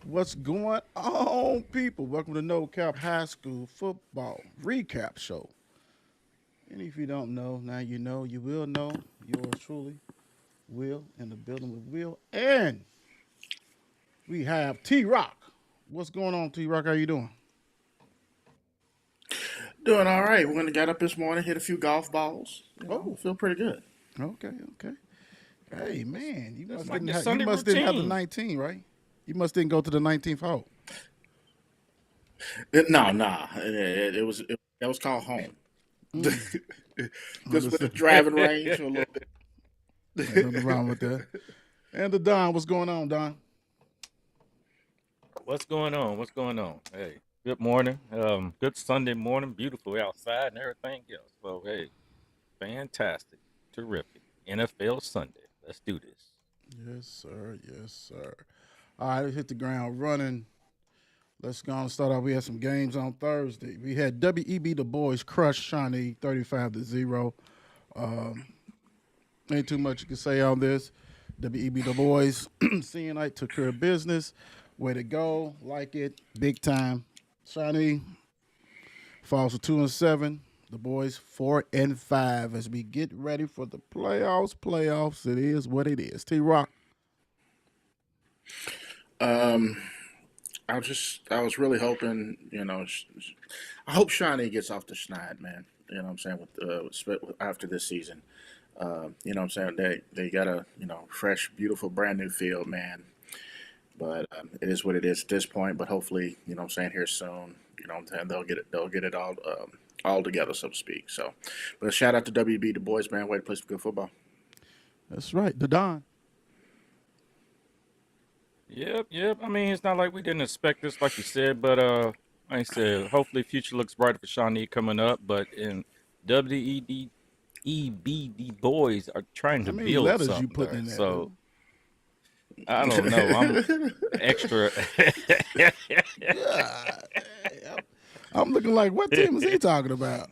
What's going on, people? Welcome to No Cap High School Football Recap Show. And if you don't know, now you know, you will know. Yours truly, Will, in the building with Will. And we have T Rock. What's going on, T Rock? How you doing? Doing all right. When I got up this morning, hit a few golf balls. Oh, Feel pretty good. okay, okay. Hey, man, That's like the you Sunday must didn't have the routine. 19, right? You must didn't go to the 19th hole. No, nah. That was called home. Mm, Just with the understood. driving range for a little Ain't nothing bit. wrong with that. And the Don, what's going on, Don? What's going on? What's going on? Hey, good morning. Good Sunday morning. Beautiful outside and everything else. So hey, fantastic, terrific. NFL Sunday. Let's do this. Yes, sir. Yes, sir. All right, let's hit the ground running. Let's go and start off. We had some games on Thursday. We had WEB Dubois crush Shawnee 35-0. Um, ain't too much you can say on this. WEB Dubois, CNI took care of business. Way to go. Like it. Big time. Shawnee falls to 2-7. The boys 4-5 as we get ready for the playoffs. Playoffs. It is what it is. T Rock. um, I was really hoping, I hope Shawnee gets off the schneid, man. You know what I'm saying? After this season, you know what I'm saying? They got a fresh, beautiful, brand new field, man. But it is what it is at this point. But hopefully, you know what I'm saying, here soon, you know what I'm saying, they'll get it all together, so to speak. So, but a shout out to WB Du Bois, man. Way to play some good football. That's right. The Don. Yep. I mean, it's not like we didn't expect this, like you said, but like I said, hopefully, future looks brighter for Shawnee coming up. But in WEDEBD boys are trying How to many build letters you something putting there. in that, dude? So I don't know. I'm extra. God, I'm looking like, what team is he talking about?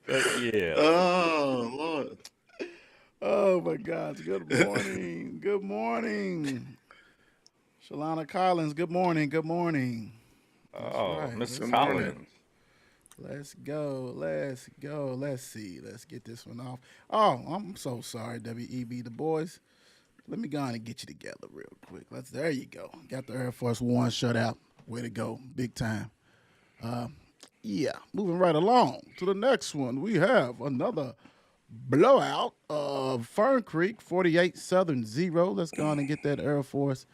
But yeah. Oh Lord. Oh my gosh. Good morning. Good morning. Shalana Collins. Good morning. Good morning. That's Oh, right. Miss Good Let's go. morning. Collins. Let's go. Let's go. Let's see. Let's get this one off. Oh, I'm so sorry, WEB the boys. Let me go on and get you together real quick. There you go. Got the Air Force One shutout. Way to go. Big time. Yeah, moving right along to the next one. We have another blowout of Fern Creek, 48 Southern 0. Let's go on and get that Air Force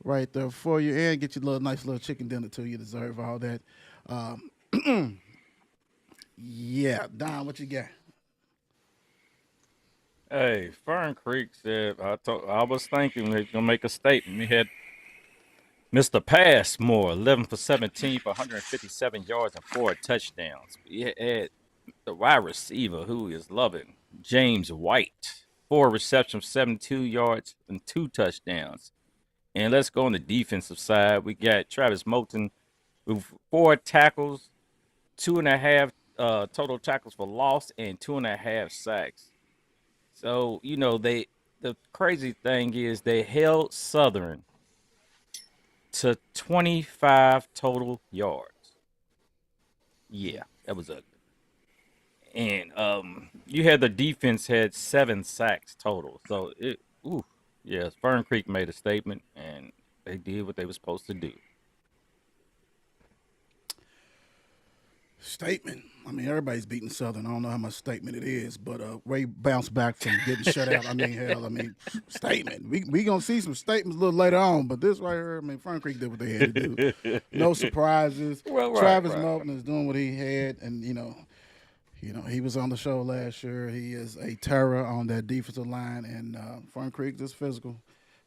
right there for you and get you a little nice little chicken dinner too. You deserve all that. Um, yeah, Don, what you got? Hey, Fern Creek said, I was thinking we are gonna make a statement. We had Mr. Passmore, 11 for 17 for 157 yards and 4 touchdowns. We had the wide receiver who is loving, James White, 4 receptions, 72 yards and 2 touchdowns. And let's go on the defensive side. We got Travis Moulton with 4 tackles, 2.5 total tackles for loss, and 2.5 sacks. So, the crazy thing is they held Southern to 25 total yards. Yeah, that was ugly. And you had the defense had 7 sacks total. So ooh, yes, Fern Creek made a statement and they did what they were supposed to do. Statement. I mean, everybody's beating Southern. I don't know how much statement it is, but Ray bounced back from getting shut out. I mean, hell, statement. We gonna see some statements a little later on, but this right here, I mean, Fern Creek did what they had to do. No surprises. Well, Travis right. Melton is doing what he had, and he was on the show last year. He is a terror on that defensive line, and Fern Creek just physical.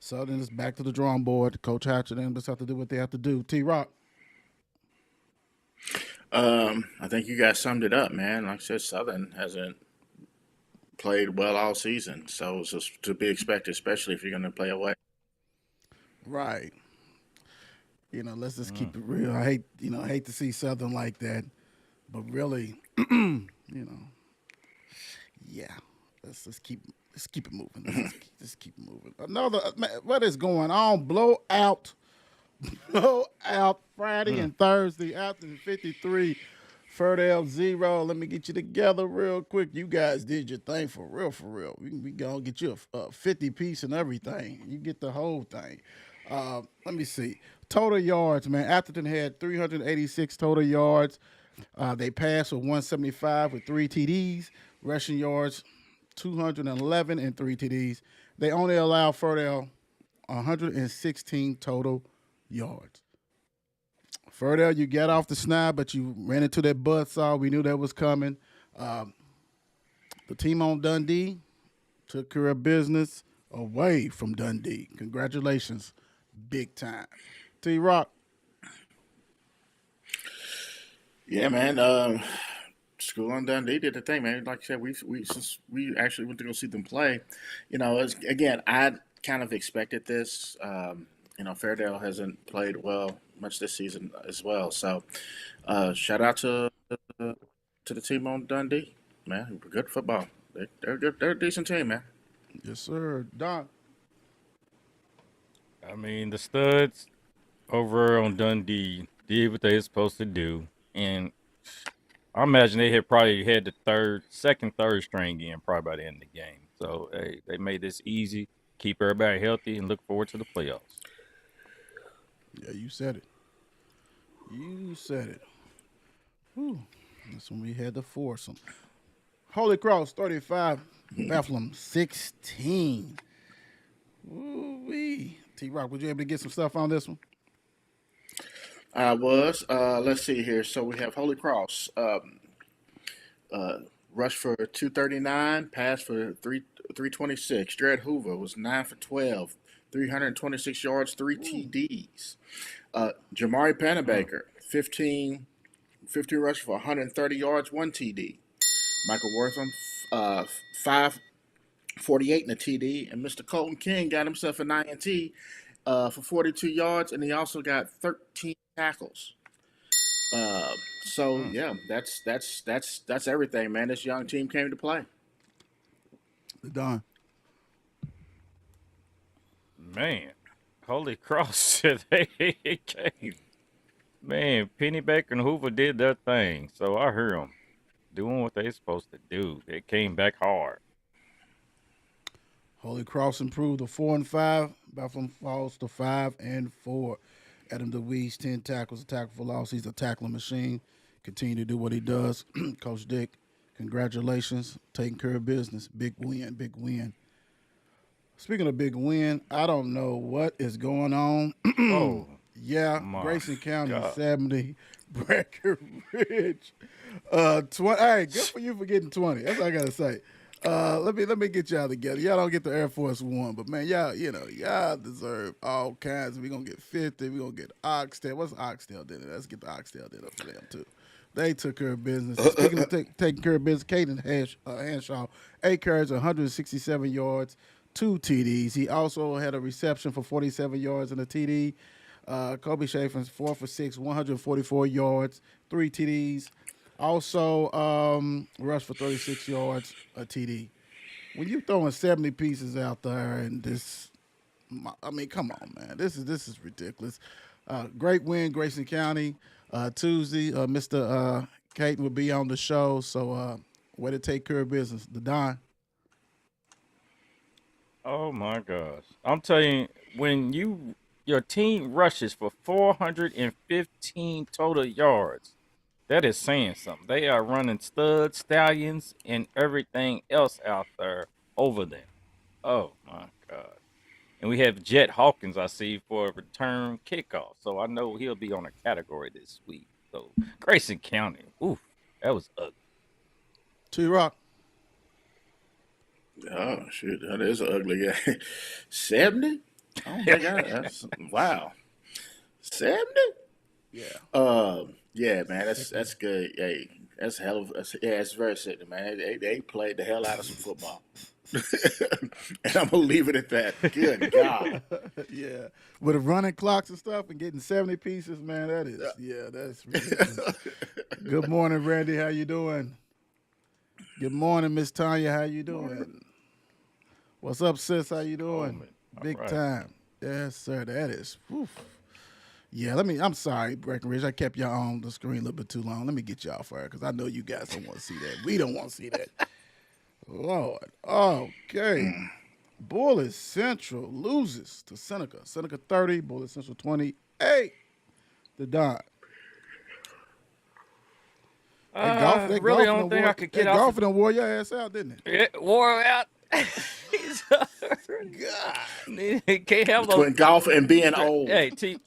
Southern is back to the drawing board. Coach Hatcher and them just have to do what they have to do. T Rock. I think you guys summed it up, man. Like I said, Southern hasn't played well all season, so it's just to be expected, especially if you're going to play away. Right. Let's just Mm. keep it real. I hate to see Southern like that, but really, yeah. Let's just keep Let's keep it moving. Let's keep it moving. Another man, what is going on? Blowout Friday and Thursday. Atherton 53, Fairdale 0. Let me get you together real quick. You guys did your thing for real, for real. We gonna get you a 50 piece and everything. You get the whole thing. Let me see. Total yards, man. Atherton had 386 total yards. They passed with 175 with 3 TDs. Rushing yards, 211 and 3 TDs. They only allow Fairdale 116 total yards. Fairdale, you got off the snide, but you ran into that buzzsaw. We knew that was coming. The team on Dundee took care of business away from Dundee. Congratulations, big time. T-Rock. Yeah, man. School on Dundee did the thing, man. Like I said, since we actually went to go see them play, again, I kind of expected this. Fairdale hasn't played well much this season as well. So, shout out to the team on Dundee, man. Good football. They're good. They're a decent team, man. Yes, sir. Don. I mean, the studs over on Dundee did what they were supposed to do, and I imagine they had probably had the second, third string in probably by the end of the game. So they made this easy, keep everybody healthy, and look forward to the playoffs. Yeah, you said it. You said it. Whew. That's when we had to force them. Holy Cross 35, Bethlehem 16. Ooh-wee. T-Rock, was you able to get some stuff on this one? I was. Let's see here. So we have Holy Cross. Rush for 239, pass for 326. Jared Hoover was 9 for 12, 326 yards, 3 TDs. Jamari Panabaker, 15 rush for 130 yards, 1 TD. Michael Wortham, 548 in a TD. And Mr. Colton King got himself an INT for 42 yards, and he also got 13 tackles. Yeah, that's everything, man. This young team came to play. Don. Man, Holy Cross, they came. Man, Pennybaker and Hoover did their thing. So I heard them doing what they're supposed to do. They came back hard. Holy Cross improved to 4-5. Bethlehem falls to 5-4. Adam DeWeese, 10 tackles, a tackle for loss. He's a tackling machine. Continue to do what he does. Coach Dick, congratulations. Taking care of business. Big win, big win. Speaking of big win, I don't know what is going on. Oh, yeah, my Grayson County, God. 70. Breckinridge, 20. Hey, good for you for getting 20. That's all I got to say. Let me get y'all together. Y'all don't get the Air Force One, but man, y'all deserve all kinds. We're gonna get 50. We're gonna get Oxtail. What's Oxtail dinner? Let's get the Oxtail dinner for them too. They took care of business. Speaking of taking care of business, Caden Hanshaw, 8 carries, 167 yards, 2 TDs. He also had a reception for 47 yards and a TD. Kobe Chaffins, 4 for 6, 144 yards, 3 TDs. Also, rushed for 36 yards, a TD. When you throwing 70 pieces out there and this, I mean, come on, man. This is ridiculous. Great win, Grayson County. Tuesday, Mr. Caton will be on the show, so way to take care of business. The Don. Oh my gosh. I'm telling you, when your team rushes for 415 total yards, that is saying something. They are running studs, stallions, and everything else out there over them. Oh my God. And we have Jet Hawkins, I see, for a return kickoff. So I know he'll be on a category this week. So Grayson County, oof, that was ugly. T-Rock. Oh shoot, that is an ugly game. 70? Oh my God, that's wow. 70? Yeah. Yeah, man, that's good. Hey, that's a hell of it's very sickening, man. They played the hell out of some football. And I'm gonna leave it at that. Good God. Yeah. With the running clocks and stuff and getting 70 pieces, man, that's ridiculous. Good morning, Randy. How you doing? Good morning, Miss Tanya. How you doing? What's up, sis? How you doing? Coleman. All Big right. time. Yes, sir. That is. Whew. Yeah, I'm sorry, Breckinridge. I kept y'all on the screen a little bit too long. Let me get y'all fired because I know you guys don't want to see that. We don't want to see that. Lord. Okay. Bullitt Central loses to Seneca. Seneca 30, Bullitt Central 28. The Don. That Really, golfing only thing I could get that off golfing done wore your ass out, didn't it? it wore out. He's God. he can't have those. Between golf and being old. Hey, T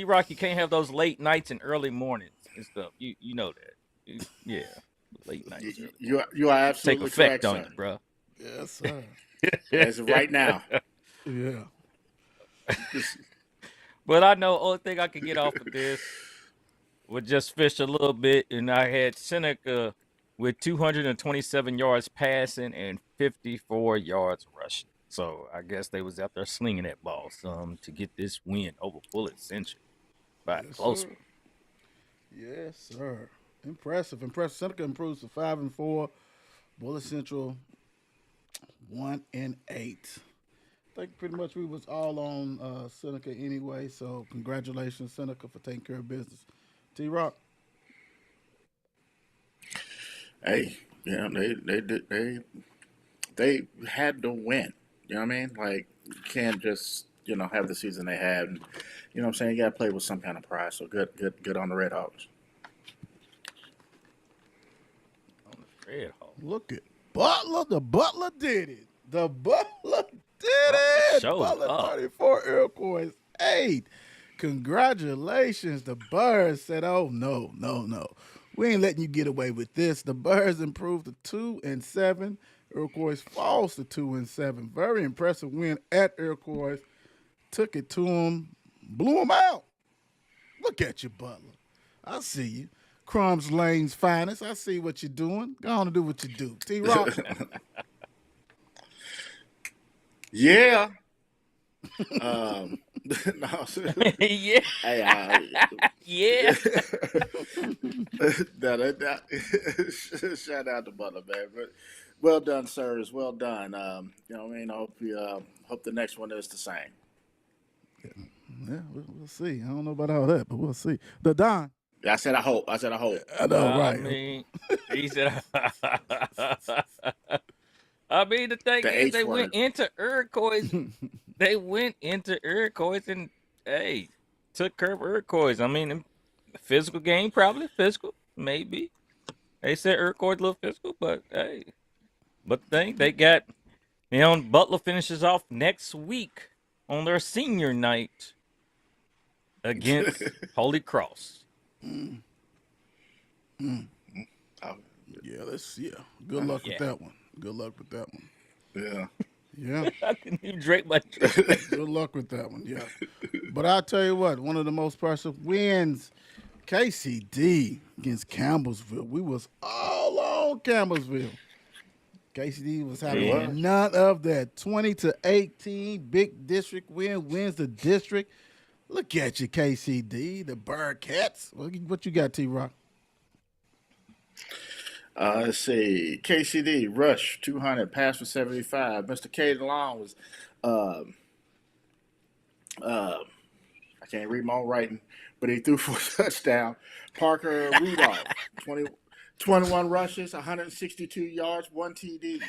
Rock, you can't have those late nights and early mornings and stuff. You know that. Yeah, late nights. Early You are take absolutely effect correct, on sir. you, bro. Yes, sir. As of right now. Yeah. But I know only thing I could get off of this would just fish a little bit, and I had Seneca with 227 yards passing and 54 yards rushing. So I guess they was out there slinging that ball some to get this win over Bullitt Central by a Yes, close sir. one. Yes, sir. Impressive. Seneca improves to 5-4. Bullitt Central 1-8. I think pretty much we was all on Seneca anyway. So congratulations, Seneca, for taking care of business. T Rock. Hey, they had to win. You know what I mean? Like, you can't just have the season they had. And, you know what I'm saying? You got to play with some kind of pride. So good on the Red Hawks. On the Red Hawk. Look at Butler. The Butler did it. The Butler did Butler it. showed Butler up. 34, Iroquois 8. Congratulations. The Birds said, oh, no. We ain't letting you get away with this. The Birds improved to 2-7. Iroquois falls to 2-7. Very impressive win at Iroquois. Took it to him, blew him out. Look at you, Butler. I see you. Crumbs Lane's finest. I see what you're doing. Go on and do what you do. T Rock. Yeah. No, Yeah, hey, yeah. shout out to Butler, man. But well done, sirs. Well done. You know what I mean? I hope the next one is the same. Yeah, we'll see. I don't know about all that, but we'll see. The Don. I said I hope. I know, right. I mean, he said. I mean, the thing The is, H they word. went into Iroquois. They went into Iroquois and took care of Iroquois. I mean, physical game, probably physical, maybe. They said Iroquois a little physical, but but the thing they got, Butler finishes off next week on their senior night against Holy Cross. Yeah, good luck with that one. Good luck with that one. Yeah. Yeah, I didn't even drink my drink. good luck with that one. Yeah. But I'll tell you what, one of the most impressive wins, KCD against Campbellsville. We was all on Campbellsville. KCD was having none of that. 20-18, big district wins the district. Look at you, KCD, the Bearcats. What you got, T Rock? Let's see. KCD rush 200, pass for 75. Mr. Caden Long was, I can't read my own writing, but he threw for a touchdown. Parker Rudolph 21 rushes, 162 yards, 1 TD.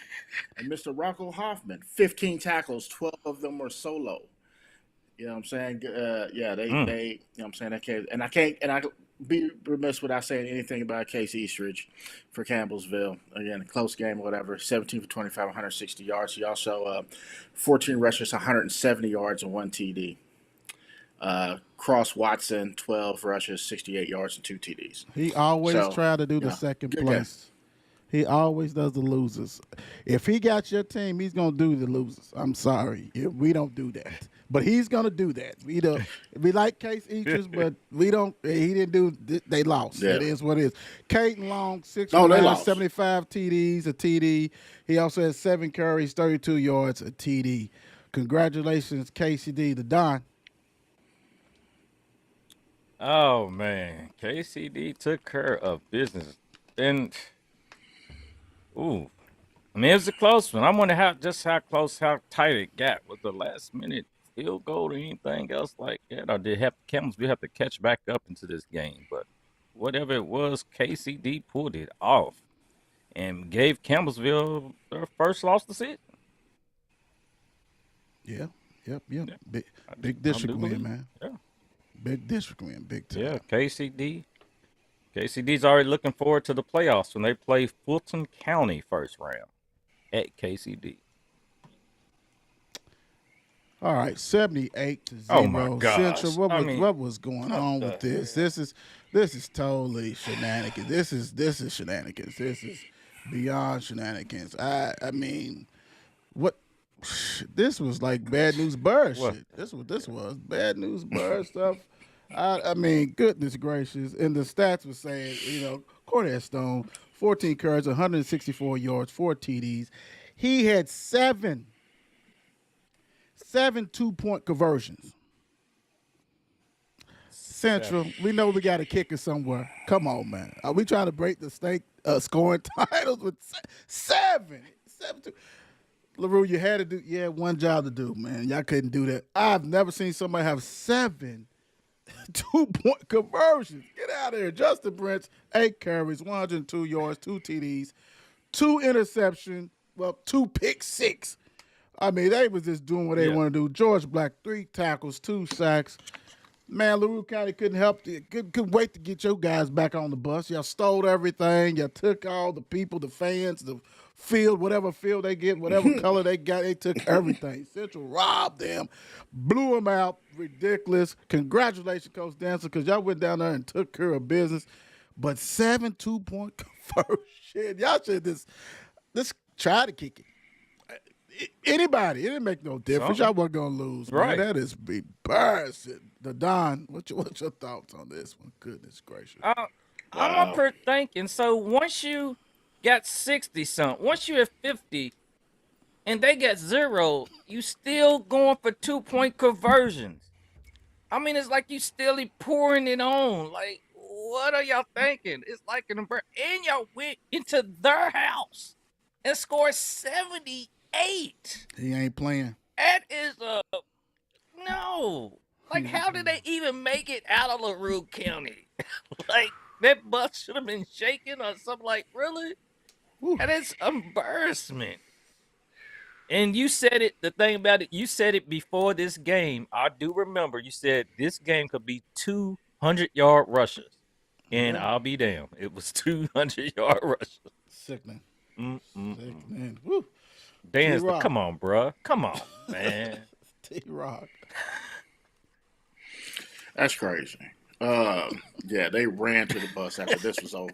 And Mr. Rocco Hoffman 15 tackles, 12 of them were solo. You know what I'm saying? They you know what I'm saying? I be remiss without saying anything about Case Eastridge for Campbellsville. Again, a close game or whatever. 17 for 25, 160 yards. He also 14 rushes, 170 yards, and 1 TD. Cross Watson, 12 rushes, 68 yards, and 2 TDs. He always try to do the second place. He always does the losers. If he got your team, he's going to do the losers. I'm sorry. We don't do that. But he's going to do that. We like Case Eastridge, but we don't. He didn't do. They lost. Yeah. It is what it is. Caden Long, 6 they lost. 75 TDs, a TD. He also has 7 carries, 32 yards, a TD. Congratulations, KCD, the Don. Oh man, KCD took care of business. And I mean, it was a close one. I wonder how tight it got. Was the last minute field goal or anything else like that, or did Campbellsville have to catch back up into this game? But whatever it was, KCD pulled it off and gave Campbellsville their first loss of the season. Yeah. Yep. Yeah, Big I district do win, believe. man. Yeah, Big district win, big time. yeah. KCD's already looking forward to the playoffs when they play Fulton County first round at KCD. All right, 78 to 0. Oh my gosh! Central. I mean, What was going what on the with this? This is totally shenanigans. This is shenanigans. This is beyond shenanigans. I mean, what? This was like bad news bird What? shit. This was bad news bird stuff. I mean, goodness gracious. And the stats were saying, Cornette Stone, 14 carries, 164 yards, 4 TDs. He had seven 2-point conversions. Central, we know we got a kicker somewhere. Come on, man. Are we trying to break the state scoring titles with seven? 2. LaRue, you had one job to do, man. Y'all couldn't do that. I've never seen somebody have 7 2-point conversions. Get out of here. Justin Brents, 8 carries, 102 yards, 2 TDs, 2 interceptions, 2 pick six. I mean, they was just doing what they want to do. George Black, 3 tackles, 2 sacks. Man, LaRue County couldn't wait to get your guys back on the bus. Y'all stole everything. Y'all took all the people, the fans, the field, whatever field they get, whatever color they got, they took everything. Central robbed them, blew them out. Ridiculous. Congratulations, Coach Dancer, because y'all went down there and took care of business. But 7 2-point conversion. Y'all should just try to kick it. Anybody, it didn't make no difference. Y'all weren't gonna lose, right? Man. That is embarrassing. The Don, what's your thoughts on this one? Goodness gracious. I'm up here thinking. So once you got 60 something, once you have 50, and they got 0, you still going for 2-point conversions. I mean, it's like you still pouring it on. Like, what are y'all thinking? It's like and y'all went into their house and scored 78. He ain't playing. That is no. Like, how did they even make it out of LaRue County? Like, that bus should have been shaking or something. Like, really? That is embarrassment. And you said it, the thing about it, you said it before this game. I do remember you said this game could be 200-yard rushes. And I'll be damned. It was 200-yard rushes. Sickening. Sickening. Woo. Dan, come on, bruh. Come on, man. T-Rock. That's crazy. Yeah, they ran to the bus after this was over. You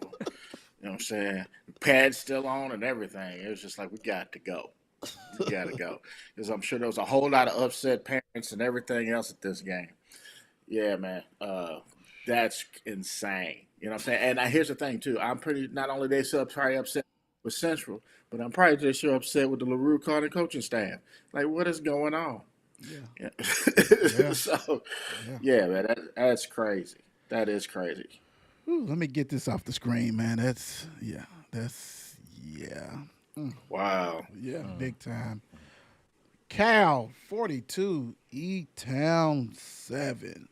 know what I'm saying? Pads still on and everything. It was just like, we got to go. We got to go. Because I'm sure there was a whole lot of upset parents and everything else at this game. Yeah, man. That's insane. You know what I'm saying? And here's the thing, too. I'm not only they still probably upset with Central, but I'm probably just sure upset with the LaRue County coaching staff. Like, what is going on? Yeah. So, yeah, man, that's crazy. That is crazy. Ooh, let me get this off the screen, man. Wow. Yeah, big time. Cal 42, E-Town 7.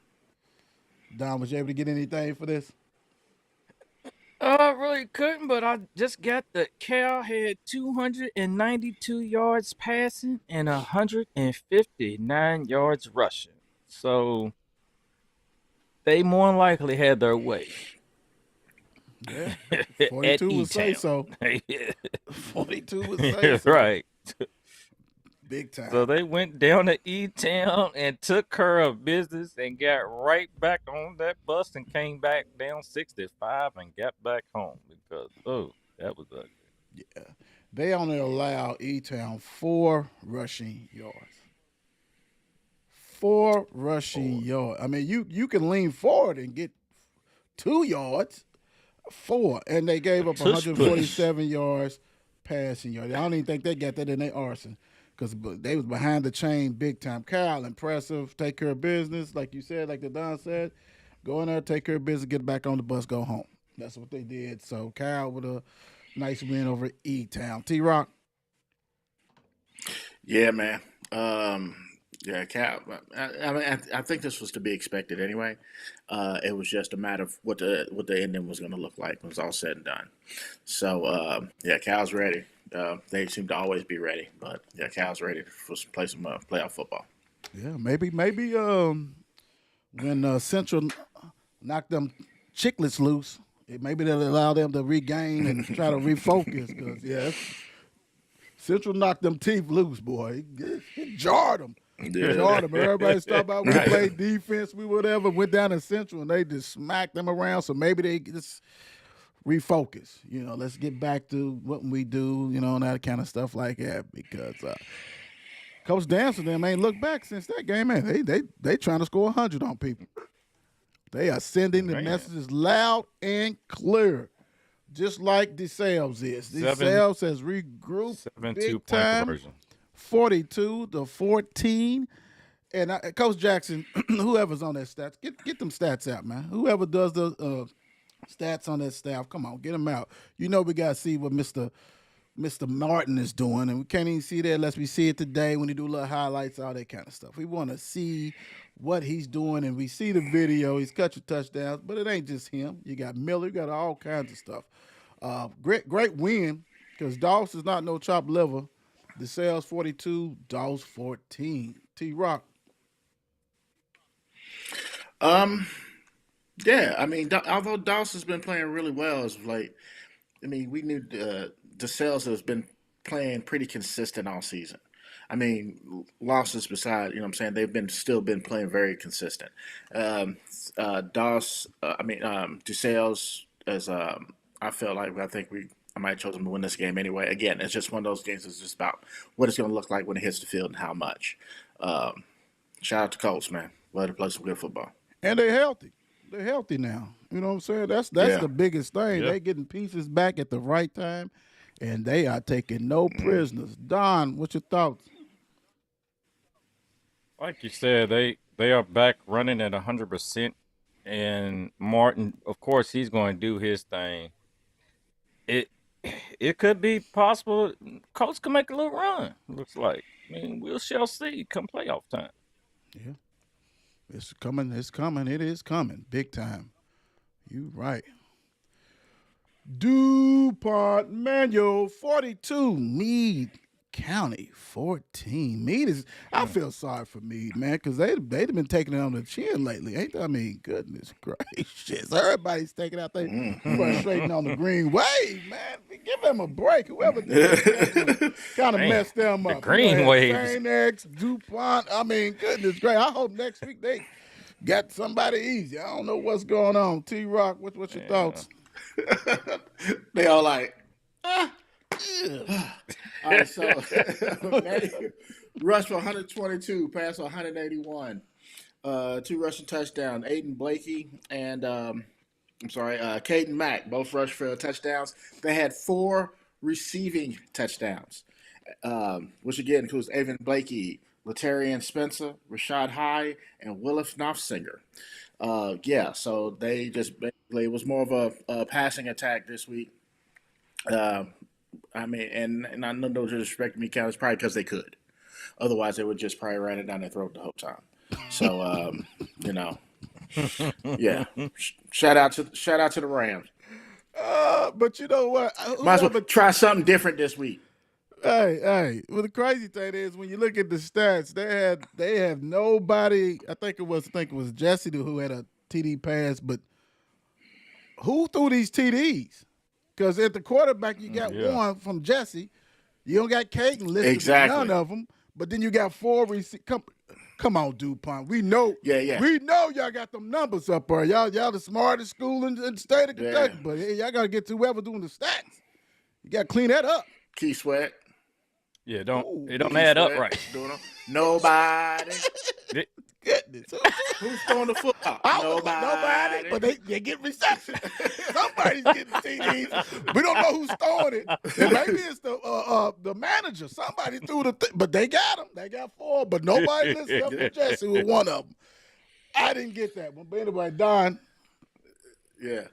Don, was you able to get anything for this? I really couldn't, but I just got that Cal had 292 yards passing and 159 yards rushing. So they more than likely had their way. Yeah, 42 would say so. 42 would say so. Right. Big time. So they went down to E-Town and took care of business and got right back on that bus and came back down 65 and got back home because, that was ugly. Yeah. They only allow E-Town 4 rushing yards. 4 rushing yards. I mean, you can lean forward and get 2 yards. 4. And they gave up 147 yards passing yards. I don't even think they got that in their arsenal. Because they was behind the chain big time. Cal, impressive, take care of business, like you said, like the Don said. Go in there, take care of business, get back on the bus, go home. That's what they did. So Cal with a nice win over E-Town. T-Rock. Yeah, man. Yeah, Cal. I mean, I think this was to be expected anyway. It was just a matter of what the ending was going to look like when it's all said and done. So yeah, Cal's ready. They seem to always be ready, but yeah, Cal's ready for play some playoff football. Yeah, maybe when Central knock them chicklets loose, maybe that'll allow them to regain and try to refocus. Because yeah, Central knocked them teeth loose, boy. It jarred them. Yeah, Jarred them. Everybody's talking about we right. played defense, we whatever. Went down to Central and they just smacked them around. So maybe they just refocus. Let's get back to what we do. And that kind of stuff like that. Because Coach Dance and them ain't looked back since that game. Man, they trying to score 100 on people. They are sending the Man. messages loud and clear, just like DeSales is. Seven- DeSales has regrouped 7 big 2-point time, conversion. 42-14. And Coach Jackson, whoever's on that stats, get them stats out, man. Whoever does the stats on that staff, come on, get them out. We got to see what Mr. Martin is doing, and we can't even see that unless we see it today when he do little highlights, all that kind of stuff. We want to see what he's doing, and we see the video. He's cut your touchdowns, but it ain't just him. You got Miller, you got all kinds of stuff. Great win, because Doss is not no chopped liver. DeSales 42, Doss 14. T-Rock. Yeah, I mean, although Dawes has been playing really well as of late, I mean, we knew DeSales has been playing pretty consistent all season. I mean, losses beside, they've still been playing very consistent. DeSales, as I might have chosen to win this game anyway. Again, it's just one of those games that's just about what it's going to look like when it hits the field and how much. Shout out to Colts, man. Let to play some good football. And they're healthy. They're healthy now. You know what I'm saying? That's Yeah. the biggest thing. Yeah. They getting pieces back at the right time, and they are taking no prisoners. Don, what's your thoughts? Like you said, they are back running at 100%, and Martin, of course, he's going to do his thing. It could be possible Colts can make a little run. Looks like. I mean, we shall see come playoff time. Yeah. It's coming. It's coming. It is coming. Big time. You right. DuPont Manual 42, Meade County 14. Meade is. I feel sorry for Meade, man, because they've been taking it on the chin lately, ain't they? I mean, goodness gracious, everybody's taking out they frustrating on the green wave, man. Give them a break. Whoever did that kind of Man, messed them the up. green waves. Sanex, DuPont. I mean, goodness gracious. I hope next week they got somebody easy. I don't know what's going on. T-Rock, what's your thoughts? They all like, Yeah. all right, so rush for 122, pass for 181. 2 rushing touchdowns. Aiden Blakey and Caden Mack both rushed for touchdowns. They had 4 receiving touchdowns, which again includes Aiden Blakey, Latarian Spencer, Rashad High, and Willis Knopfsinger. So they just basically, it was more of a passing attack this week. I mean, and I know no disrespect to me, Cal, it's probably because they could. Otherwise, they would just probably write it down their throat the whole time. So, yeah. Shout out to the Rams. But you know what? Might as well try something different this week. Hey. Well, the crazy thing is when you look at the stats, they have nobody. I think it was Jesse who had a TD pass, but who threw these TDs? Because at the quarterback, you got one from Jesse. You don't got Caden listed. Exactly. None of them. But then you got 4 receivers. Come on, DuPont. We know. Yeah. We know y'all got them numbers up there. Y'all the smartest school in the state of Kentucky. But hey, y'all got to get to whoever doing the stats. You got to clean that up. Key Sweat. Yeah, it Key don't add up Sweat, right. Nobody. Goodness. Who's throwing the football? Nobody. But they get reception. Somebody's getting TDs. We don't know who's throwing it. And maybe it's the manager. Somebody threw the but they got them. They got 4, but nobody listened up to Jesse with one of them. I didn't get that one. But anyway, Don. Yeah.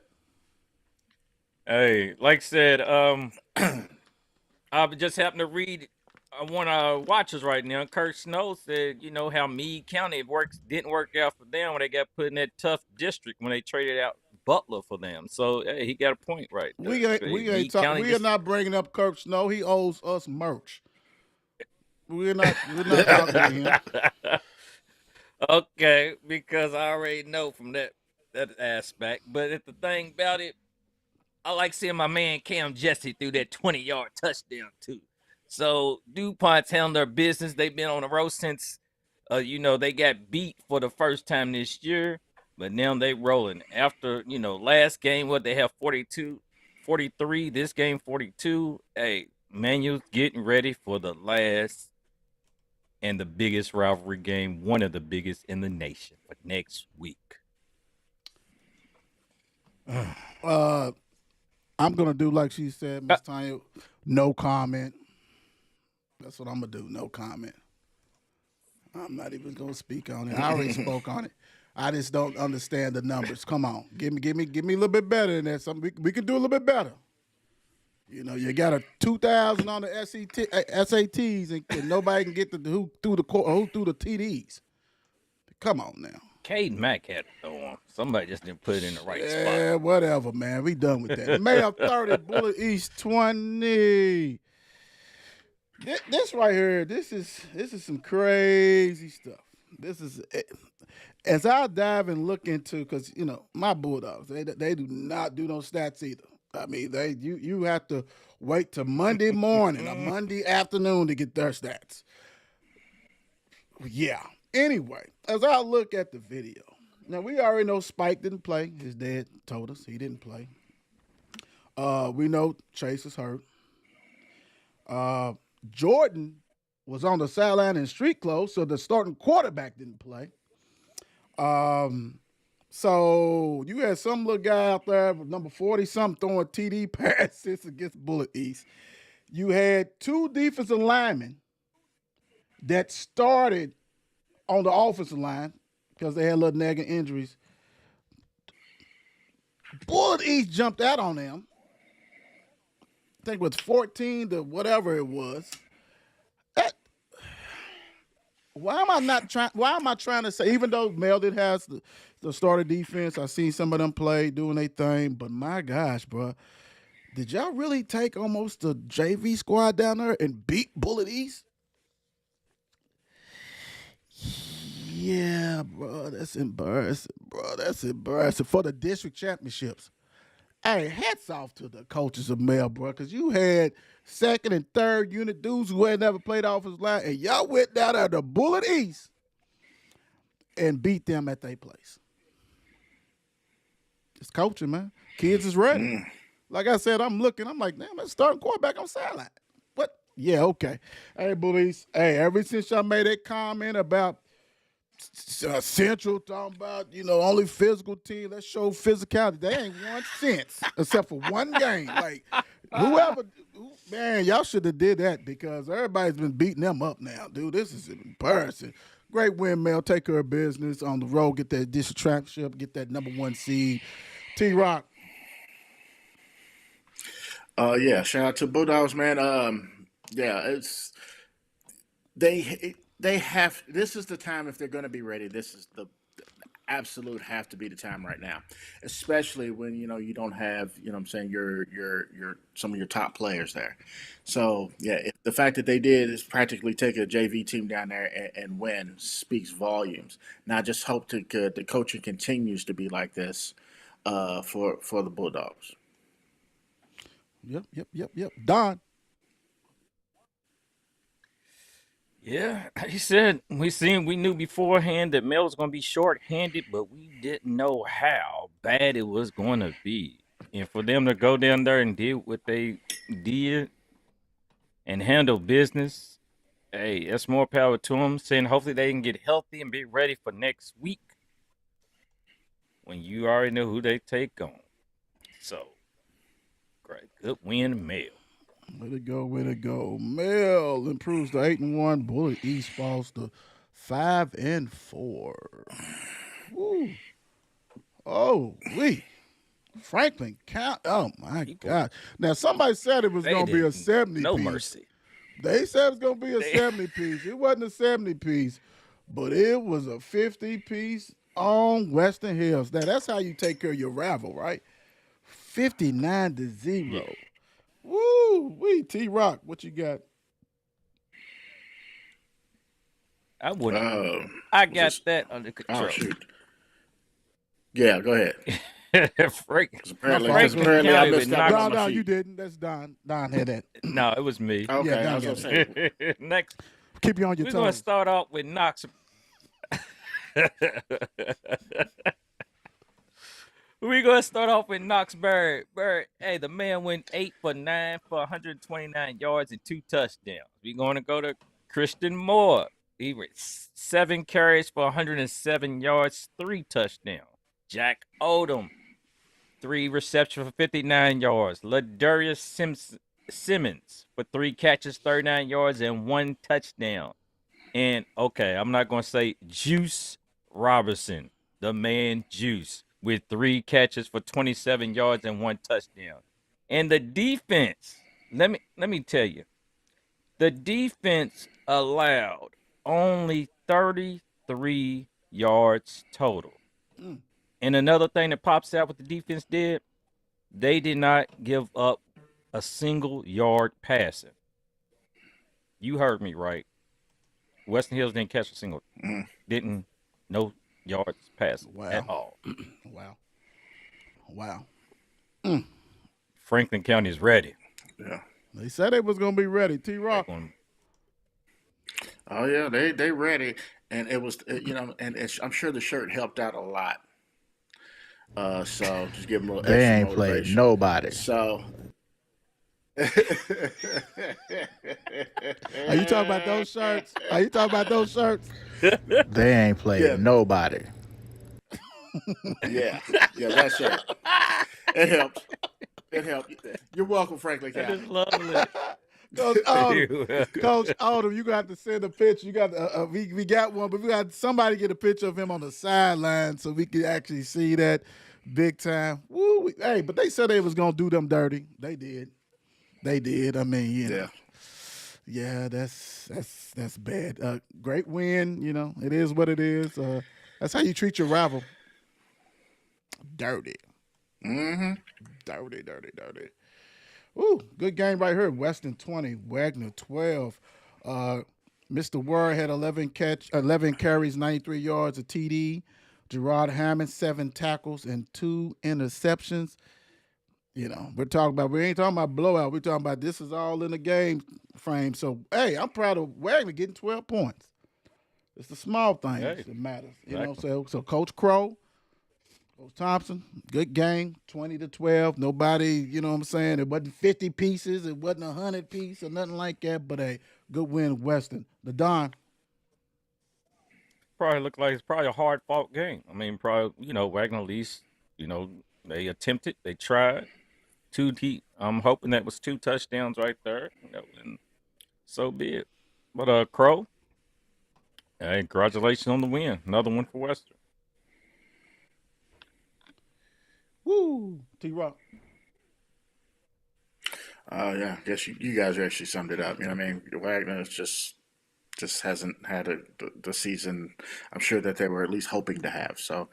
Hey, like I said, I just happened to read one of our watchers right now, Kurt Snow, said, you know how Meade County didn't work out for them when they got put in that tough district when they traded out Butler for them. So hey, he got a point right there. Hey, Meade County We are just not bringing up Kirk Snow. He owes us merch. We're not talking to him. okay, because I already know from that aspect. But the thing about it, I like seeing my man Cam Jesse threw that 20-yard touchdown too. So DuPont's handled their business. They've been on the road since they got beat for the first time this year, but now they rolling. After, last game, what they have 42, 43, this game 42. Hey, Manuel's getting ready for the last and the biggest rivalry game, one of the biggest in the nation for next week. I'm gonna do like she said, Miss Tanya. No comment. That's what I'm gonna do. No comment. I'm not even gonna speak on it. I already spoke on it. I just don't understand the numbers. Come on, give me a little bit better than that. Something we can do a little bit better. You got a 2,000 on the SATs, and nobody can get who threw the TDs. Come on now. Cade Mack had to throw him. Somebody just didn't put it in the right spot. Yeah, whatever, man. We done with that. Mayor 30, Bullitt East 20. This right here, this is some crazy stuff. This is as I dive and look into, because my Bulldogs, they do not do no stats either. I mean, you have to wait till Monday morning or Monday afternoon to get their stats. Yeah. Anyway, as I look at the video, now we already know Spike didn't play. His dad told us he didn't play. We know Chase is hurt. Jordan was on the sideline in street clothes, so the starting quarterback didn't play. So you had some little guy out there, number 40-something, throwing TD passes against Bullitt East. You had two defensive linemen that started on the offensive line because they had little nagging injuries. Bullitt East jumped out on them. I think it was 14 to whatever it was. Why am I trying to say, even though Meldon has the starter defense, I seen some of them play doing their thing, but my gosh, bro, did y'all really take almost the JV squad down there and beat Bullitt East? Yeah, bro, that's embarrassing, bro. That's embarrassing for the district championships. Hey, hats off to the coaches of Mel, bro, because you had second and third unit dudes who had never played offensive line, and y'all went down there to Bullitt East and beat them at their place. It's coaching, man. Kids is ready. Like I said, I'm like, damn, let's start quarterback on sideline. What? Yeah, okay. Hey, Bullies. Hey, ever since y'all made that comment about Central talking about, only physical team, let's show physicality. They ain't won since, except for one game. Like, man, y'all should have did that because everybody's been beating them up now, dude. This is embarrassing. Great win, Mel. Take care of business on the road, get that district championship, get that number 1 seed. T-Rock. Yeah, shout out to Bulldogs, man. It's they have. This is the time if they're going to be ready. This is the absolute have to be the time right now, especially when you don't have your some of your top players there. So yeah, the fact that they did is practically take a JV team down there and win speaks volumes. Now I just hope the coaching continues to be like this for the Bulldogs. Yep. Don. Yeah, he said we knew beforehand that Mel was going to be short-handed, but we didn't know how bad it was going to be. And for them to go down there and do what they did and handle business, hey, that's more power to them. Saying hopefully they can get healthy and be ready for next week when you already know who they take on. So, great, good win, Mel. Way to go. Mel improves to 8-1. Bullitt East falls to 5-4. Woo. Oh, Franklin count. Oh my God. Now somebody said it was gonna be a 70 no piece. mercy. They said it was gonna be a 70-piece. It wasn't a 70-piece, but it was a 50-piece on Western Hills. Now that's how you take care of your rival, right? 59-0. Yeah. Woo! T-Rock, what you got? I wouldn't. Uh, I was got this- that under oh control. shoot. Yeah, go ahead. Frank, 'Cause apparently, Franklin 'cause apparently I County missed would out knock on No, my you sheet. didn't. That's Don. Don had that. no, it was me. Okay, Yeah, I was Don gonna got say. Next, Keep you on your we're going to toes. start off with Knox. We're going to start off with Knox Bird. Hey, the man went 8 for 9 for 129 yards and 2 touchdowns. We're going to go to Christian Moore. He went 7 carries for 107 yards, 3 touchdowns. Jack Odom, 3 receptions for 59 yards. Ladarius Simmons for 3 catches, 39 yards, and 1 touchdown. And, okay, I'm not going to say Juice Robertson, the man Juice, with 3 catches for 27 yards and 1 touchdown. And the defense, let me tell you, the defense allowed only 33 yards total. And another thing that pops out what the defense did, they did not give up a single yard passing. You heard me right. Western Hills didn't catch a single, no yards passing at all. Wow. Franklin County is ready. Yeah. They said they was gonna be ready. T-Rock. Oh yeah, they ready, and it was I'm sure the shirt helped out a lot. So just give them a little They extra ain't played motivation. nobody. So. Are you talking about those shirts? They ain't played Yeah. nobody. Yeah, that's right. It helped. You're welcome, Franklin That County. is lovely. Coach Oldham, you got to send a picture. You got we got one, but we got somebody get a picture of him on the sideline so we can actually see that big time. Woo! Hey, but they said they was gonna do them dirty. They did. I mean, you know. Yeah, that's bad. Great win. You know, it is what it is. That's how you treat your rival. Dirty. Mm-hmm. Dirty. Ooh, good game right here. Weston 20, Waggener 12. Mr. Word had 11 carries, 93 yards, a TD. Gerard Hammond, 7 tackles and 2 interceptions. You know, we ain't talking about blowout. We're talking about this is all in the game frame. So, hey, I'm proud of Wagner getting 12 points. It's the small things that matters. You know, so Coach Crow, Coach Thompson, good game, 20-12. Nobody, you know what I'm saying? It wasn't 50 pieces. It wasn't 100 pieces or nothing like that, but a good win, Weston. The Don. Probably looked like it's probably a hard-fought game. I mean, probably, Wagner at least, they attempted, they tried. I'm hoping that was 2 touchdowns right there. And so be it. But Crow, hey, congratulations on the win. Another one for Western. Woo, T-Rock. Yeah, I guess you guys actually summed it up. You know what I mean? Wagner just hasn't had the season I'm sure that they were at least hoping to have. So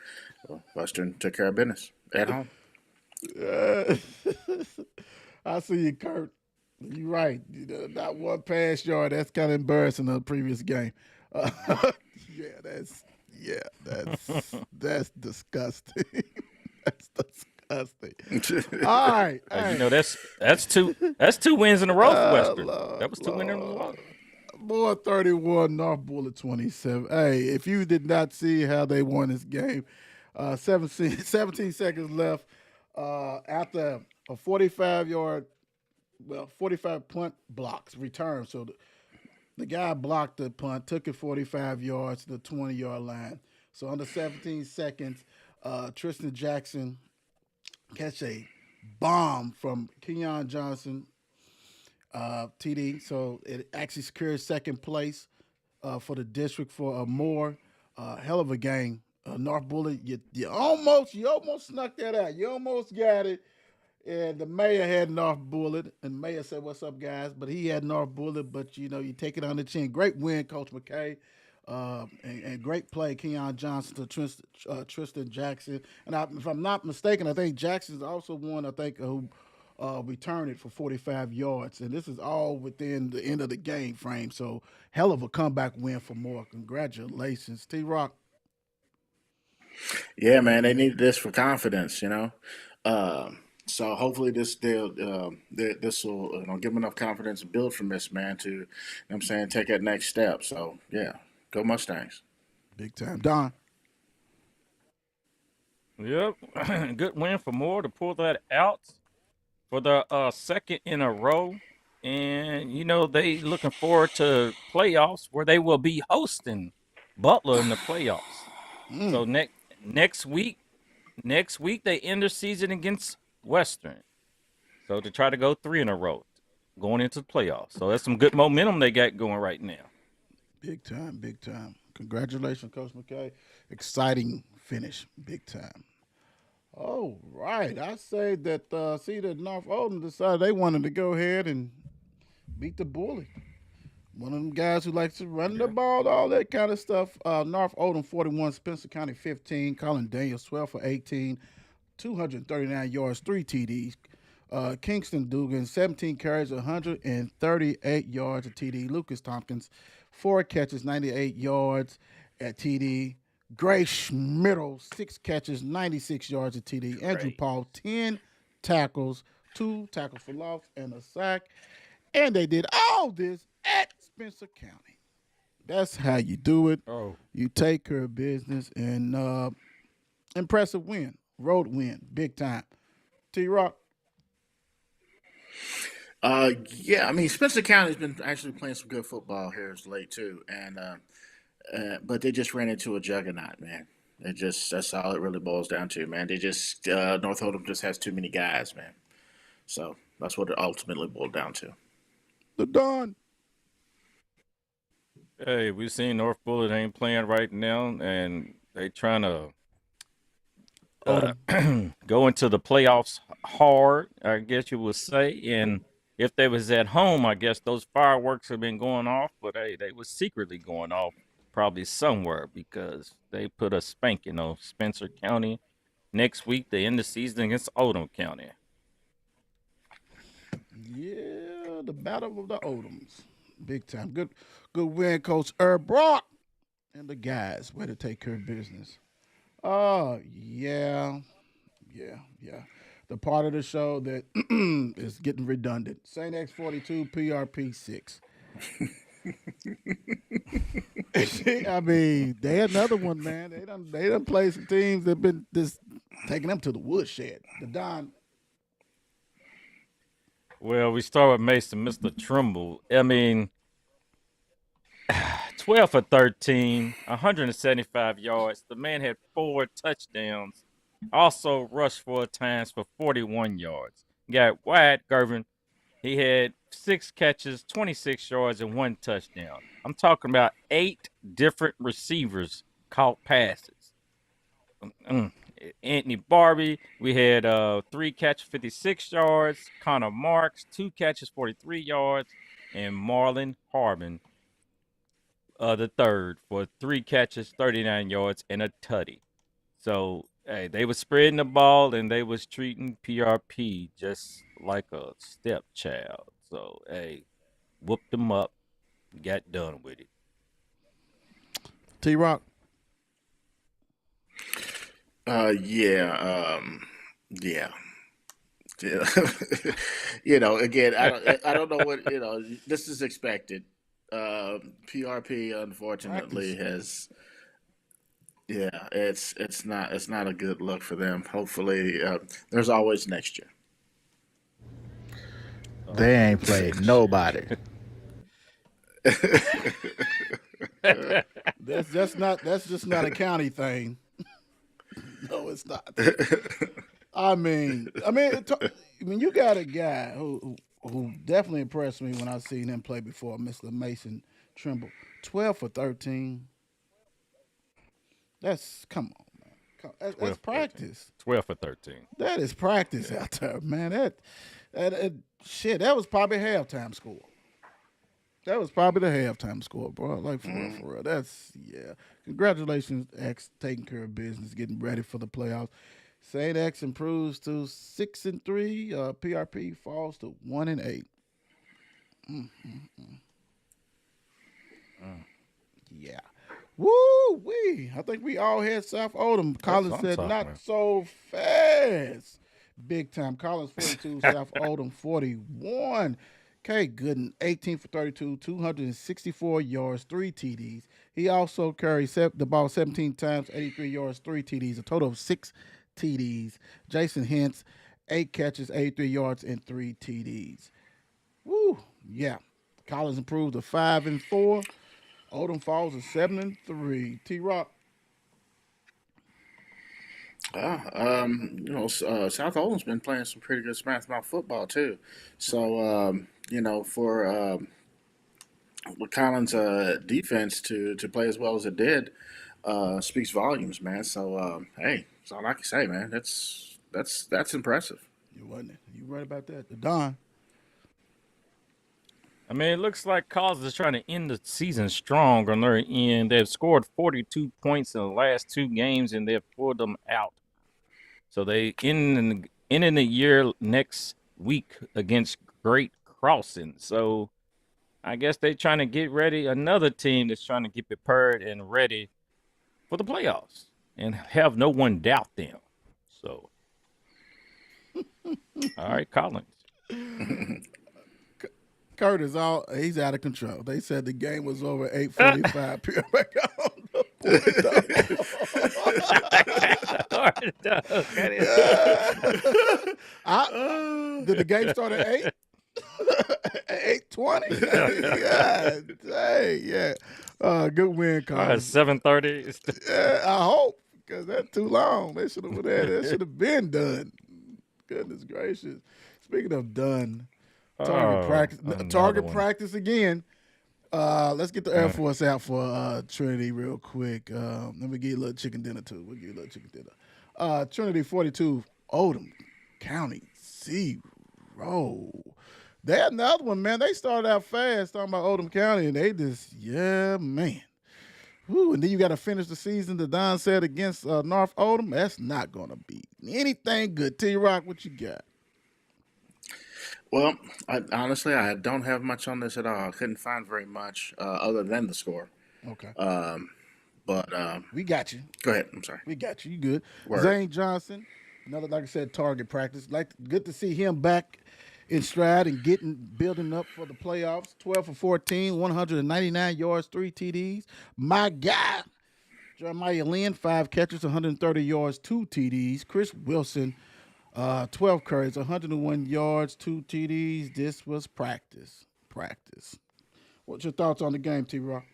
Western took care of business at home. I see you, Kurt. You're right. Not one pass yard. That's kind of embarrassing in the previous game. That's disgusting. That's disgusting. All right. That's two wins in a row for Western. That was 2 wins in a row. More 31, North Bullitt 27. Hey, if you did not see how they won this game, 17 seconds left after a 45 punt blocks return. So the guy blocked the punt, took it 45 yards to the 20-yard line. So under 17 seconds, Tristan Jackson catch a bomb from Kenyon Johnson, TD. So it actually secures second place for the district for a more hell of a game. North Bullitt, you almost snuck that out. You almost got it. And the mayor had North Bullitt, and mayor said, "What's up, guys?" But he had North Bullitt, but you take it on the chin. Great win, Coach McKay, and great play, Keon Johnson to Tristan Jackson. And if I'm not mistaken, I think Jackson's also one. I think who returned it for 45 yards, and this is all within the end of the game frame. So hell of a comeback win for Moore. Congratulations, T Rock. Yeah, man, they needed this for confidence, you know. So hopefully this will give them enough confidence to build from this, man. To I'm saying take that next step. So yeah, go Mustangs. Big time, Don. Yep, good win for Moore to pull that out for the second in a row. And they looking forward to playoffs where they will be hosting Butler in the playoffs. So next week they end their season against Western. So to try to go 3 in a row going into the playoffs. So that's some good momentum they got going right now. Big time, big time. Congratulations, Coach McKay. Exciting finish, big time. All right. I say that see that North Oldham decided they wanted to go ahead and beat the bully. One of them guys who likes to run the Yeah. ball, all that kind of stuff. North Oldham 41, Spencer County 15, Collin Daniels 12 for 18, 239 yards, 3 TDs. Kingston Dugan 17 carries, 138 yards, a TD. Lucas Tompkins 4 catches, 98 yards at TD. Gray Schmiddle 6 catches, 96 yards at TD. Andrew Great. Paul 10 tackles, 2 tackles for loss and a sack. And they did all this at Spencer County. That's how you do it. Oh, You take care of business and impressive win, road win, big time. T Rock. Yeah, I mean Spencer County's been actually playing some good football here as late too, and but they just ran into a juggernaut, man. That's all it really boils down to, man. They just North Oldham just has too many guys, man. So that's what it ultimately boiled down to. The Don. hey, we seen North Bullitt ain't playing right now, and they trying to uh, Odom. go into the playoffs hard, I guess you would say. And if they was at home, I guess those fireworks have been going off, but hey, they was secretly going off probably somewhere because they put a spanking on Spencer County next week. They end the season against Oldham County. Yeah, the battle of the Odoms. Big time. Good win, Coach Herb Brock and the guys. Way to take care of business. Oh, yeah. Yeah. The part of the show that is getting redundant. Saint X42, PRP 6. I mean, they had another one, man. They done played some teams that been just taking them to the woodshed. The Don. Well, we start with Mason, Mr. Trimble. I mean, 12 for 13, 175 yards. The man had 4 touchdowns. Also rushed 4 times for 41 yards. Got Wyatt Gervin. He had 6 catches, 26 yards, and 1 touchdown. I'm talking about 8 different receivers caught passes. Mm. Anthony Barbie, we had 3 catches, 56 yards. Connor Marks, 2 catches, 43 yards. And Marlon Harbin, the third, for 3 catches, 39 yards, and a tutty. So, hey, they was spreading the ball and they was treating PRP just like a stepchild. So, hey, whooped them up, got done with it. T Rock. Yeah, yeah. Yeah. Again, I don't know what this is expected. PRP unfortunately Practice. has yeah, it's not a good look for them. Hopefully, there's always next year. They ain't played nobody. That's just not a county thing. No, it's not. I mean, you got a guy who definitely impressed me when I seen him play before, Mr. Mason Trimble. 12 for 13. That's come on, man. That's 12 for 13. practice. 12 for 13. That is practice out there, man. That was probably halftime score. That was probably the halftime score, bro. Like for real, for real. Congratulations, X, taking care of business, getting ready for the playoffs. St. X improves to 6-3. PRP falls to 1-8. Yeah. Woo wee! I think we all had South Oldham. Collin what I'm said talking not about. so fast. Big time. Collins 42, South Oldham 41. K Gooden 18 for 32, 264 yards, 3 TDs. He also carried the ball 17 times, 83 yards, 3 TDs, a total of 6 TDs. Jason Hintz 8 catches, 83 yards, and 3 TDs. Woo! Yeah. Collins improved to 5-4. Oldham falls to 7-3. T-Rock. South Oldham's been playing some pretty good smash mouth football too. So, for Collins' defense to play as well as it did speaks volumes, man. So, hey, that's all I can say, man. That's impressive. You wasn't it? You right about that. The Don. I mean, it looks like Collins is trying to end the season strong on their end. They've scored 42 points in the last 2 games, and they've pulled them out. So they ending the year next week against Great Crossing. So I guess they're trying to get ready. Another team that's trying to get prepared and ready for the playoffs and have no one doubt them. So, all right, Collins. Curtis, he's out of control. They said the game was over 8:45. Did the game start at 8? At 8:20? God dang, yeah. Good win, Collins. 7:30. I hope, because that's too long. That should have been done. Goodness gracious. Speaking of done. Target practice again. Let's get the Air Force out for Trinity real quick. Let me get you a little chicken dinner too. We'll give you a little chicken dinner. Trinity 42, Oldham County 0. They had another one, man. They started out fast talking about Oldham County, and they just, man. Woo, and then you got to finish the season, the Don said, against North Oldham. That's not going to be anything good. T-Rock, what you got? Well, honestly, I don't have much on this at all. I couldn't find very much other than the score. Okay. But we got you. Go ahead. I'm sorry. We got you. You good. Word. Zane Johnson, another, like I said, target practice. Good to see him back in stride and building up for the playoffs. 12 for 14, 199 yards, 3 TDs. My guy, Jeremiah Lynn, 5 catches, 130 yards, 2 TDs. Chris Wilson, 12 carries, 101 yards, 2 TDs. This was practice. What's your thoughts on the game, T-Rock?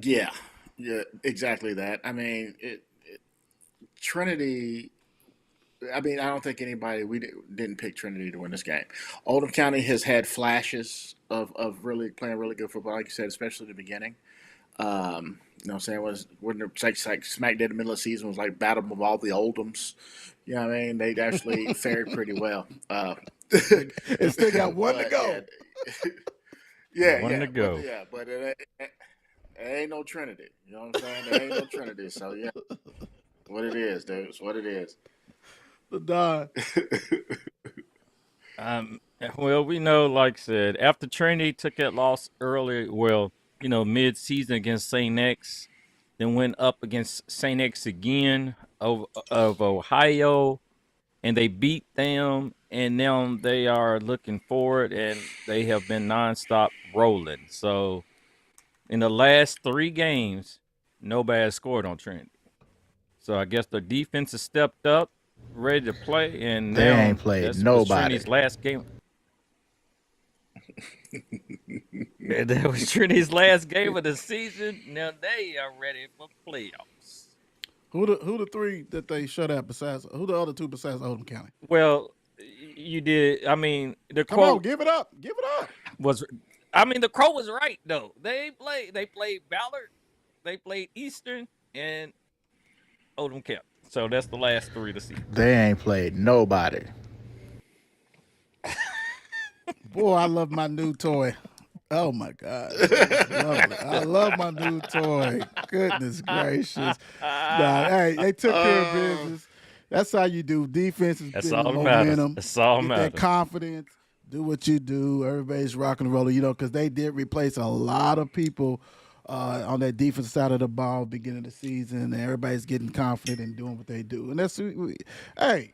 Yeah, exactly that. I mean, Trinity. I mean, I don't think we didn't pick Trinity to win this game. Oldham County has had flashes of really playing really good football, like you said, especially at the beginning. You know what I'm saying? When the like smack dead in the middle of the season was like battle of all the Oldhams. You know what I mean? They actually fared pretty well. It still got one to go. One to go. But it ain't no Trinity. You know what I'm saying? There ain't no Trinity. So yeah, what it is, dude. It's what it is. The Don. Well, we know, like I said, after Trinity took that loss early, mid-season against St. X, then went up against St. X again of Ohio, and they beat them, and now they are looking forward, and they have been nonstop rolling. So, in the last 3 games, nobody has scored on Trinity. So, I guess the defense has stepped up, ready to play, and they ain't played nobody. Trinity's last game. That was Trinity's last game of the season. Now they are ready for playoffs. Who the 3 that they shut out besides? Who the other 2 besides Oldham County? Well, you did. I mean, the Come quote on, give it up. the quote was right though. They played Ballard, they played Eastern, and Oldham Co. So that's the last 3 to see. They ain't played nobody. Boy, I love my new toy. Oh my God, it's lovely. I love my new toy. Goodness gracious. Nah, hey, they took care of business. That's how you do. Defense is That's getting all that matters. momentum. That's all Get matters. that confidence. Do what you do. Everybody's rocking and rolling, because they did replace a lot of people on that defensive side of the ball beginning of the season, and everybody's getting confident and doing what they do. And that's, hey,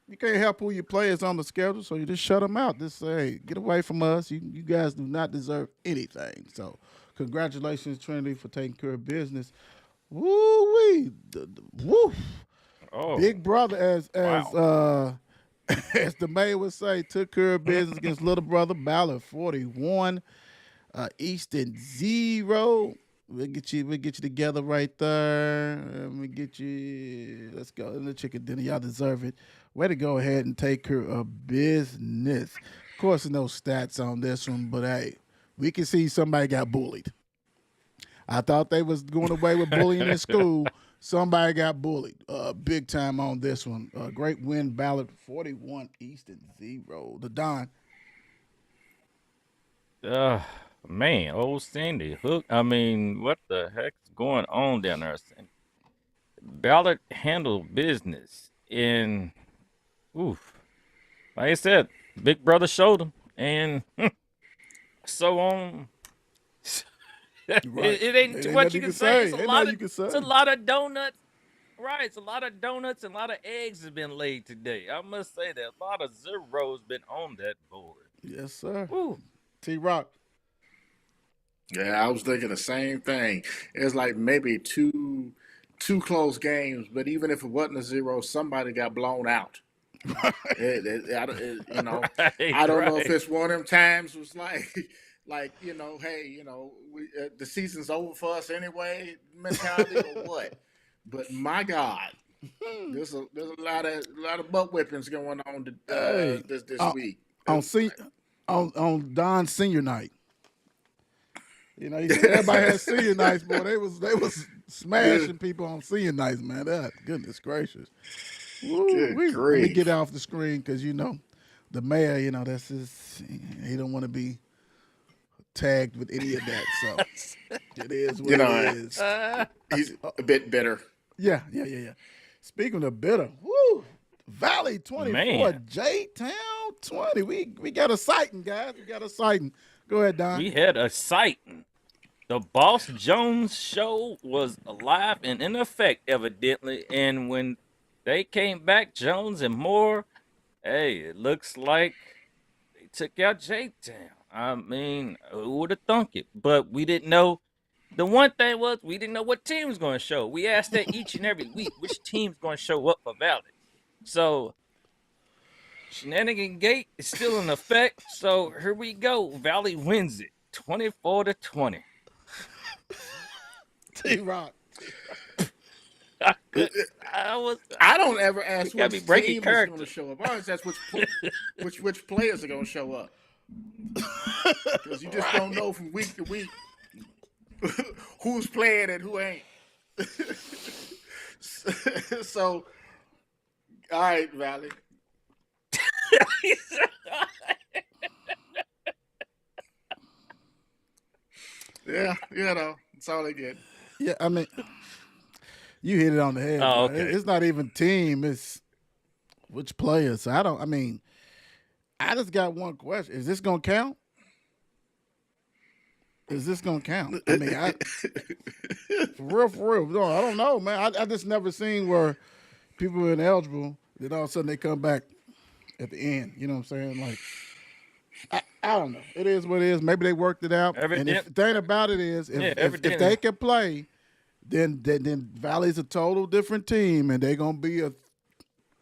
you can't help who your players on the schedule, so you just shut them out. Just say, hey, get away from us. You guys do not deserve anything. So congratulations, Trinity, for taking care of business. Woo-wee. Woo. Oh, Big brother, as wow. as the mayor would say, took care of business against little brother Ballard 41, Easton 0. We'll get you together right there. We get you. Let's go. And the chicken dinner. Y'all deserve it. Way to go ahead and take care of business. Of course, there's no stats on this one, but hey, we can see somebody got bullied. I thought they was going away with bullying in school. Somebody got bullied big time on this one. Great win, Ballard 41, Easton 0. The Don. Man, old Sandy Hook. I mean, what the heck's going on down there? Ballard handled business in, oof. Like I said, Big Brother showed him, and so on. Right. It ain't Ain't too much nothing you can say. It's a Ain't lot nothing of you can say. it's a lot of donuts. Right, it's a lot of donuts and a lot of eggs have been laid today. I must say that a lot of zeros been on that board. Yes, sir. Woo. T-Rock. Yeah, I was thinking the same thing. It's like maybe two close games, but even if it wasn't a 0, somebody got blown out. You know, Right, I don't know if right. it's one of them times was like, hey, the season's over for us anyway mentality or what. But my God, there's a lot of butt whippings going on Hey, this week. on Don's senior night. You know, everybody had senior nights, boy. They was smashing people on senior nights, man. Goodness gracious. Good Woo-wee. Let me grief. get off the screen because the mayor. That's he don't want to be tagged with any of that. So it is what You it know, is. he's a bit bitter. Yeah. Speaking of bitter, woo, Valley 24, Man. J-Town 20. We got a sighting, guys. We got a sighting. Go ahead, Don. We had a sighting. The Boss Jones show was alive and in effect, evidently. And when they came back, Jones and Moore, hey, it looks like they took out J-Town. I mean, who would have thunk it? But we didn't know. The one thing was we didn't know what team was going to show. We asked that each and every week, which team's going to show up for Valley. So Shenanigan Gate is still in effect. So here we go. Valley wins it 24-20. T-Rock. I don't ever ask gotta which be breaking team is character. going to show up. I always ask which players are going to show up. Because you just don't know from week to week who's playing and who ain't. So, all right, Valley. Yeah, that's all they get. Yeah, I mean, you hit it on the head. Oh, bro. okay. It's not even team. It's which players. So I just got one question. Is this going to count? Is this going to count? I mean, for real. No, I don't know, man. I just never seen where people were ineligible, then all of a sudden they come back at the end. You know what I'm saying? Like, I don't know. It is what it is. Maybe they worked it out. And the thing about it is, if they can play, then Valley's a total different team, and they're going to be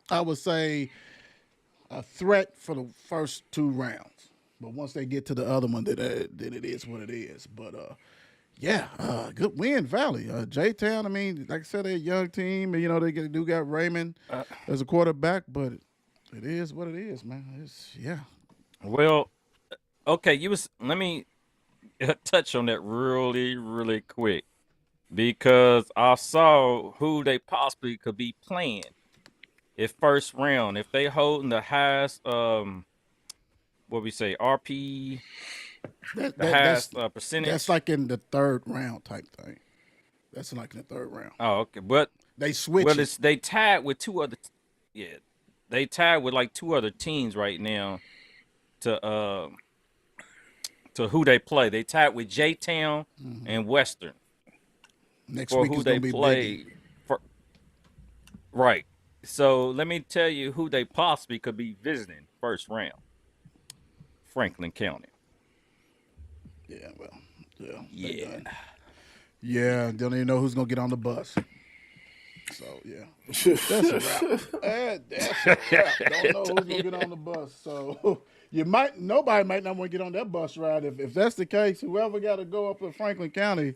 I would say, a threat for the first 2 rounds. But once they get to the other one, then it is what it is. But, good win, Valley. J-Town, I mean, like I said, they're a young team. And, they do got Raymond as a quarterback, but it is what it is, man. Well, okay, let me touch on that really, really quick. because I saw who they possibly could be playing if first round. If they holding the highest, what we say, RP, That, the that that's highest percentage. that's like in the third round type thing. That's like in the third round. Oh, okay, but They switch well, it. they tied with two other. Yeah, they tied with like two other teams right now to who they play. They tied with J Town and Western Next for week who is they gonna be play. Biggie. For, right. So let me tell you who they possibly could be visiting first round. Franklin County. Yeah, well, yeah, they Yeah. done. Yeah, don't even know who's gonna get on the bus. So yeah, that's a wrap. That's a wrap. Don't know who's gonna get on the bus. So nobody might not want to get on that bus ride. If that's the case, whoever got to go up to Franklin County,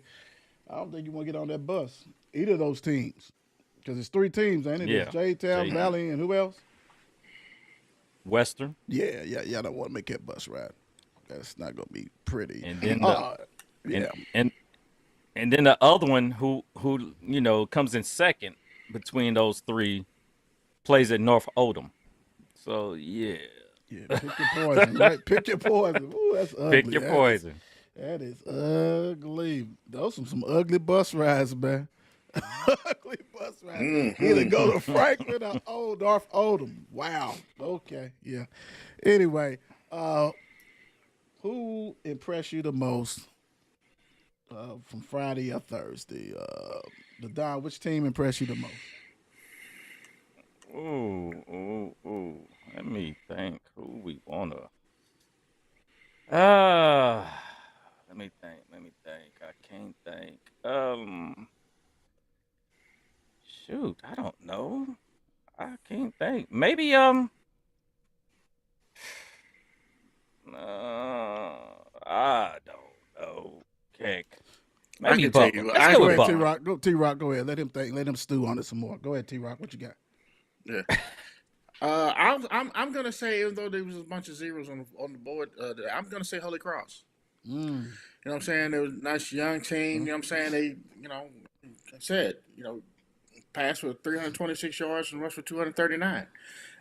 I don't think you want to get on that bus. Either of those teams, because it's three teams, ain't it? Yeah. It's J-Town, Valley, and who else? Western. Yeah. Y'all don't want to make that bus ride. That's not gonna be pretty. And then yeah. And then the other one who comes in second between those three plays at North Oldham. So yeah. Yeah, pick your poison, right? Pick your poison. Ooh, that's ugly. Pick your poison. That is ugly. Those are some ugly bus rides, man. Ugly bus rides. Either go to Franklin or North Oldham. Wow. Okay. Yeah. Anyway, who impressed you the most from Friday or Thursday? Don, which team impressed you the most? Ooh. Let me think who we wanna. Let me think. I can't think. Shoot, I don't know. I can't think. Maybe I don't know. Heck. Maybe can tell Butler. you, Let's I go Go with ahead, Butler. T-Rock. T-Rock, go ahead. Let him think. Let him stew on it some more. Go ahead, T-Rock. What you got? Yeah. I'm gonna say, even though there was a bunch of zeros on the board, I'm gonna say Holy Cross. You know what I'm saying? They was a nice young team. You know what I'm saying? They, passed for 326 yards and rushed for 239.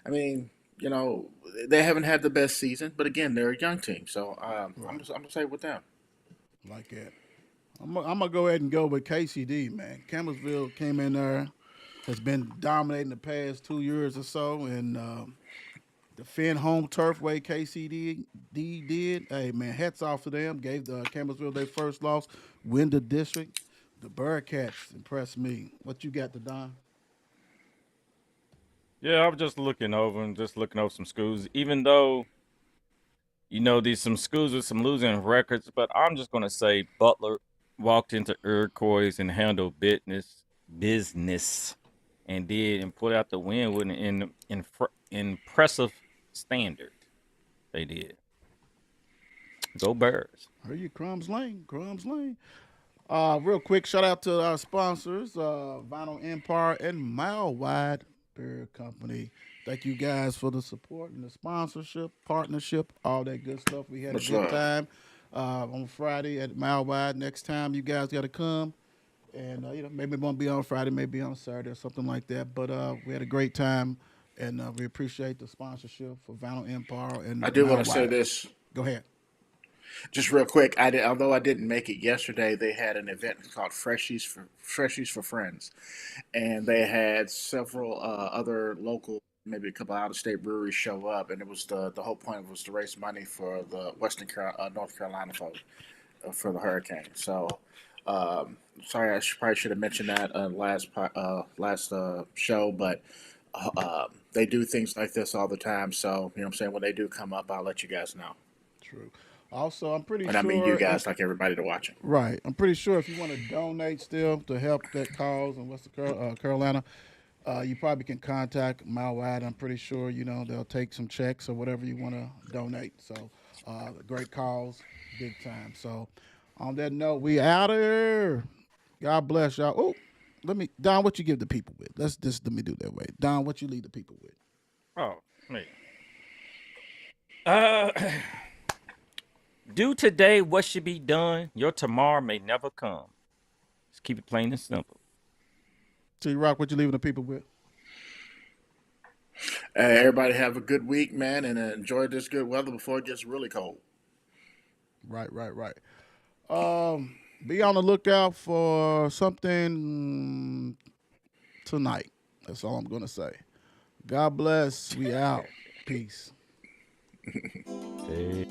I mean, they haven't had the best season, but again, they're a young team. So I'm gonna say with them. Like that. I'm gonna go ahead and go with KCD, man. Campbellsville came in there, has been dominating the past 2 years or so, and the Finn home turf way KCD did. Hey man, hats off to them. Gave the Campbellsville their first loss, win the district. The Bearcats impressed me. What you got, Don? Yeah, I was just looking over some schools. Even though, these some schools with some losing records, but I'm just gonna say Butler walked into Iroquois and handled business and put out the win with an impressive standard. They did. Go Bears. Are you Crumbs Lane? Real quick, shout out to our sponsors, Vinyl Empire and Mile Wide Beer Company. Thank you guys for the support and the sponsorship, partnership, all that good stuff. We had a good time on Friday at Mile Wide. Next time, you guys got to come. And, maybe it won't be on Friday, maybe on Saturday or something like that. But we had a great time, and we appreciate the sponsorship for Vinyl Empire. And I do Mile want to say Wide. this. Go ahead. Just real quick, although I didn't make it yesterday, they had an event called Freshies for Friends, and they had several other local, maybe a couple out of state breweries show up, and it was the whole point was to raise money for the North Carolina folks for the hurricane. So, sorry, I probably should have mentioned that last show, but they do things like this all the time. So, you know what I'm saying, when they do come up, I'll let you guys know. True. Also, I'm pretty And sure. I mean you guys, like everybody to watching. Right. I'm pretty sure if you want to donate still to help that cause in Western Carolina, you probably can contact Mile Wide. I'm pretty sure, they'll take some checks or whatever you want to donate. So, great cause, big time. So, on that note, we out of here. God bless y'all. Oh, Don, what you give the people with? Let me do it that way. Don, what you leave the people with? Oh, me. Do today what should be done. Your tomorrow may never come. Just keep it plain and simple. T-Rock, what you leaving the people with? Hey, everybody have a good week, man, and enjoy this good weather before it gets really cold. Right. Be on the lookout for something tonight. That's all I'm going to say. God bless. We out. Peace. Hey.